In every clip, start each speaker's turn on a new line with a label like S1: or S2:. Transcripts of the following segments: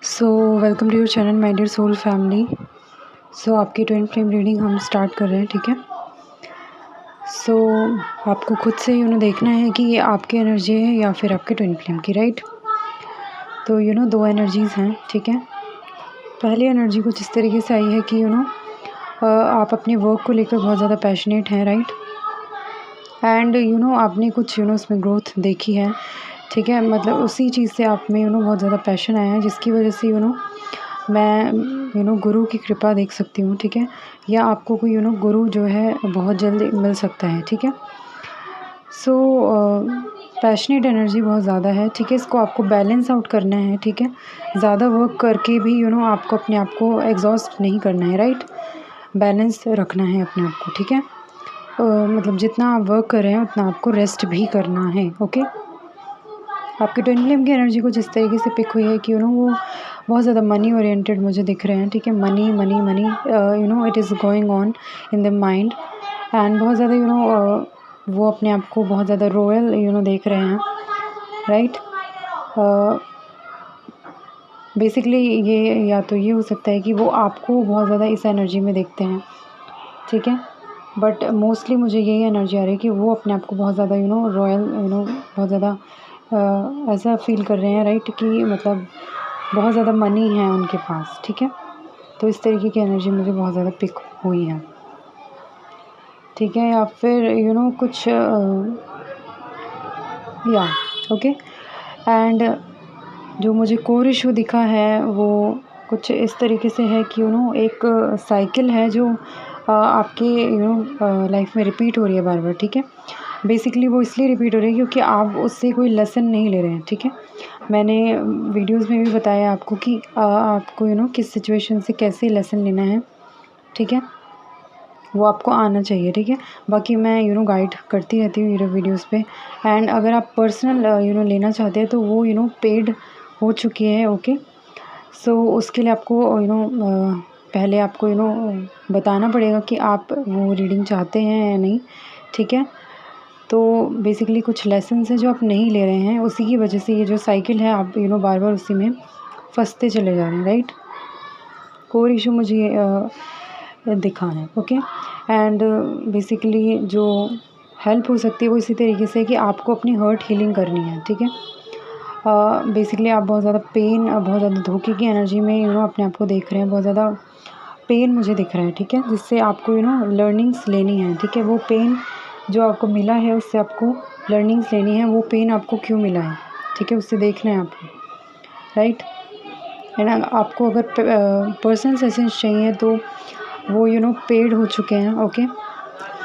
S1: So welcome to your channel my dear soul family. So आपकी twin flame reading हम start कर रहे हैं, ठीक है। सो आपको खुद से देखना है कि ये आपकी एनर्जी है या फिर आपके ट्विन फ्लेम की, राइट। तो दो एनर्जीज़ हैं, ठीक है। पहली एनर्जी कुछ इस तरीके से आई है कि आप अपने वर्क को लेकर बहुत ज़्यादा पैशनेट हैं, राइट। एंड आपने कुछ उसमें ग्रोथ देखी है, ठीक है। मतलब उसी चीज़ से आप में बहुत ज़्यादा पैशन आया है, जिसकी वजह से मैं गुरु की कृपा देख सकती हूँ, ठीक है। या आपको कोई गुरु जो है बहुत जल्द मिल सकता है, ठीक है। सो पैशनेट एनर्जी बहुत ज़्यादा है, ठीक है। इसको आपको बैलेंस आउट करना है, ठीक है। ज़्यादा वर्क करके भी आपको अपने आप को एग्जॉस्ट नहीं करना है, राइट। बैलेंस रखना है अपने आप को, ठीक है। मतलब जितना आप वर्क कर रहे हैं उतना आपको रेस्ट भी करना है, ओके। आपके ट्विन फ्लेम की एनर्जी कुछ इस तरीके से पिक हुई है कि वो बहुत ज़्यादा मनी ओरिएंटेड मुझे दिख रहे हैं, ठीक है। Money money money it is going on in the mind. And बहुत ज़्यादा वो अपने आप को बहुत ज़्यादा रॉयल देख रहे हैं, राइट। बेसिकली ये या तो ये हो सकता है कि वो आपको बहुत ज़्यादा इस एनर्जी में देखते हैं, ठीक है। बट मोस्टली मुझे यही एनर्जी आ रही है कि वो अपने आप को बहुत ज़्यादा रॉयल बहुत ज़्यादा ऐसा फील कर रहे हैं, राइट, कि मतलब बहुत ज़्यादा मनी है उनके पास, ठीक है। तो इस तरीके की एनर्जी मुझे बहुत ज़्यादा पिक हुई है, ठीक है। या फिर कुछ या ओके। एंड जो मुझे कोर इशू दिखा है वो कुछ इस तरीके से है कि एक साइकिल है जो आपके लाइफ में रिपीट हो रही है बार बार, ठीक है। बेसिकली वो इसलिए रिपीट हो रही है क्योंकि आप उससे कोई लेसन नहीं ले रहे हैं, ठीक है। मैंने वीडियोस में भी बताया आपको कि आपको किस सिचुएशन से कैसे लेसन लेना है, ठीक है। वो आपको आना चाहिए, ठीक है। बाकी मैं गाइड करती रहती हूँ वीडियोस पे। एंड अगर आप पर्सनल लेना चाहते हैं तो वो पेड हो चुकी है, ओके। सो उसके लिए आपको पहले आपको बताना पड़ेगा कि आप वो रीडिंग चाहते हैं या नहीं, ठीक है। तो बेसिकली कुछ लेसन्स हैं जो आप नहीं ले रहे हैं, उसी की वजह से ये जो साइकिल है आप बार बार उसी में फंसते चले जा रहे हैं, राइट। कोर इशू मुझे दिखा है, ओके। एंड बेसिकली जो हेल्प हो सकती है वो इसी तरीके से कि आपको अपनी हर्ट हीलिंग करनी है, ठीक है। बेसिकली आप बहुत ज़्यादा पेन बहुत ज़्यादा धोखे की एनर्जी में अपने आप को देख रहे हैं। बहुत ज़्यादा पेन मुझे दिख रहा है, ठीक है, जिससे आपको लर्निंग्स लेनी है, ठीक है। वो पेन जो आपको मिला है उससे आपको लर्निंग्स लेनी है। वो पेन आपको क्यों मिला है, ठीक है, उससे देखना है आपको, राइट। एंड आपको अगर पर्सनल सेशंस चाहिए तो वो पेड हो चुके हैं, ओके।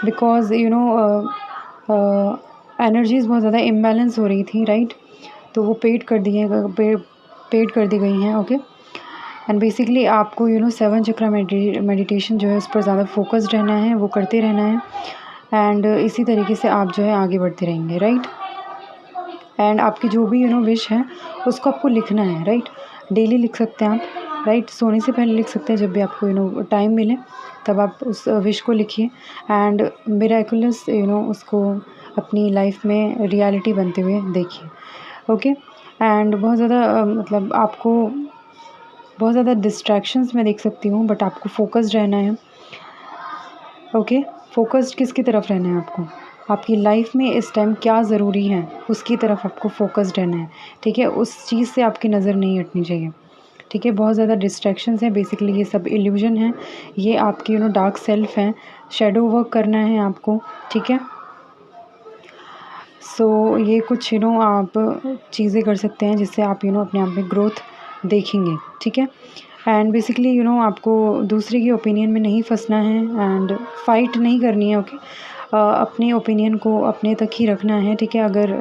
S1: बिकॉज एनर्जीज़ बहुत ज़्यादा इम्बैलेंस हो रही थी, राइट। तो वो पेड कर दी गई हैं, ओके। एंड बेसिकली आपको 7 चक्रा मेडिटेशन जो है उस पर ज़्यादा फोकस्ड रहना है, वो करते रहना है। एंड इसी तरीके से आप जो है आगे बढ़ते रहेंगे, राइट। एंड आपकी जो भी विश है उसको आपको लिखना है, राइट। डेली लिख सकते हैं आप, राइट। सोने से पहले लिख सकते हैं, जब भी आपको टाइम मिले तब आप उस विश को लिखिए। एंड मिरेकुलस उसको अपनी लाइफ में रियलिटी बनते हुए देखिए, ओके। एंड बहुत ज़्यादा मतलब आपको बहुत ज़्यादा डिस्ट्रैक्शंस मैं देख सकती हूँ, बट आपको फोकस्ड रहना है, ओके। फोकस्ड किसकी तरफ रहना है आपको, आपकी लाइफ में इस टाइम क्या ज़रूरी है उसकी तरफ आपको फोकस्ड रहना है, ठीक है। उस चीज़ से आपकी नज़र नहीं हटनी चाहिए, ठीक है। बहुत ज़्यादा डिस्ट्रैक्शंस हैं, बेसिकली ये सब इल्यूजन है, ये आपकी डार्क सेल्फ है। शेडो वर्क करना है आपको, ठीक है। सो ये कुछ आप चीज़ें कर सकते हैं जिससे आप अपने आप में ग्रोथ देखेंगे, ठीक है। एंड बेसिकली आपको दूसरे की ओपिनियन में नहीं फंसना है एंड फाइट नहीं करनी है, ओके। अपने ओपिनियन को अपने तक ही रखना है, ठीक है। अगर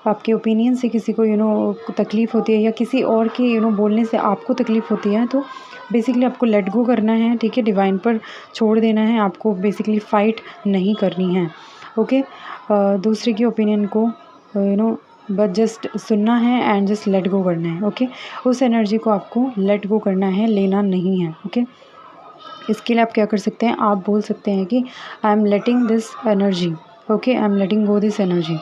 S1: आपके ओपिनियन से किसी को तकलीफ़ होती है या किसी और के बोलने से आपको तकलीफ़ होती है, तो बेसिकली आपको लेट गो करना है, ठीक है। डिवाइन पर छोड़ देना है, आपको बेसिकली फ़ाइट नहीं करनी है, ओके। दूसरे की ओपिनियन को बट जस्ट सुनना है एंड जस्ट लेट गो करना है, ओके। उस एनर्जी को आपको लेट गो करना है, लेना नहीं है, ओके। इसके लिए आप क्या कर सकते हैं, आप बोल सकते हैं कि I am letting this energy, okay, I am letting go this energy.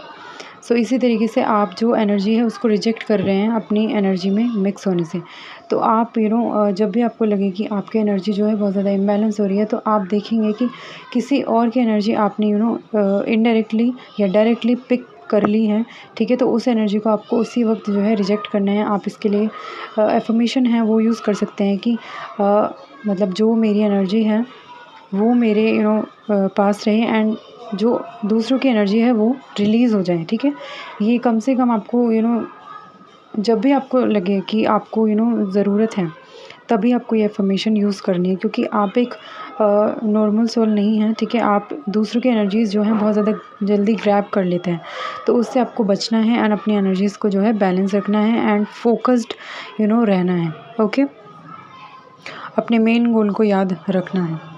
S1: So इसी तरीके से आप जो एनर्जी है उसको रिजेक्ट कर रहे हैं अपनी एनर्जी में मिक्स होने से। तो आप जब भी आपको लगे कि आपकी एनर्जी जो है बहुत ज़्यादा इम्बैलेंस हो रही है, तो आप देखेंगे कि किसी और की एनर्जी आपने इनडायरेक्टली या डायरेक्टली पिक कर ली है, ठीक है। तो उस एनर्जी को आपको उसी वक्त जो है रिजेक्ट करना है। आप इसके लिए एफर्मेशन है वो यूज़ कर सकते हैं कि मतलब जो मेरी एनर्जी है वो मेरे पास रहे एंड जो दूसरों की एनर्जी है वो रिलीज़ हो जाए, ठीक है। ये कम से कम आपको जब भी आपको लगे कि आपको ज़रूरत है, तभी आपको ये एफर्मेशन यूज़ करनी है, क्योंकि आप एक नॉर्मल सोल नहीं हैं, ठीक है। आप दूसरों की एनर्जीज़ जो हैं बहुत ज़्यादा जल्दी ग्रैब कर लेते हैं, तो उससे आपको बचना है एंड अपनी एनर्जीज़ को जो है बैलेंस रखना है एंड फोकस्ड रहना है, ओके। अपने मेन गोल को याद रखना है।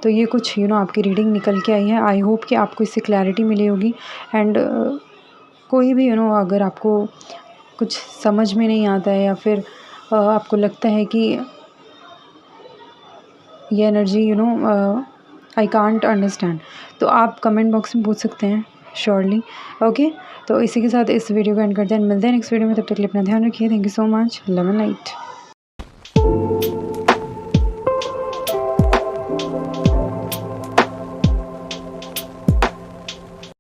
S1: तो ये कुछ आपकी रीडिंग निकल के आई है। आई होप कि आपको इससे क्लैरिटी मिली होगी एंड कोई भी अगर आपको कुछ समझ में नहीं आता है या फिर आपको लगता है कि ये एनर्जी आई कांट अंडरस्टैंड, तो आप कमेंट बॉक्स में पूछ सकते हैं श्योरली, ओके। तो इसी के साथ इस वीडियो को एंड करते हैं, मिलते हैं नेक्स्ट वीडियो में। तब तक के लिए अपना ध्यान रखिए। Thank you so much. Love and light.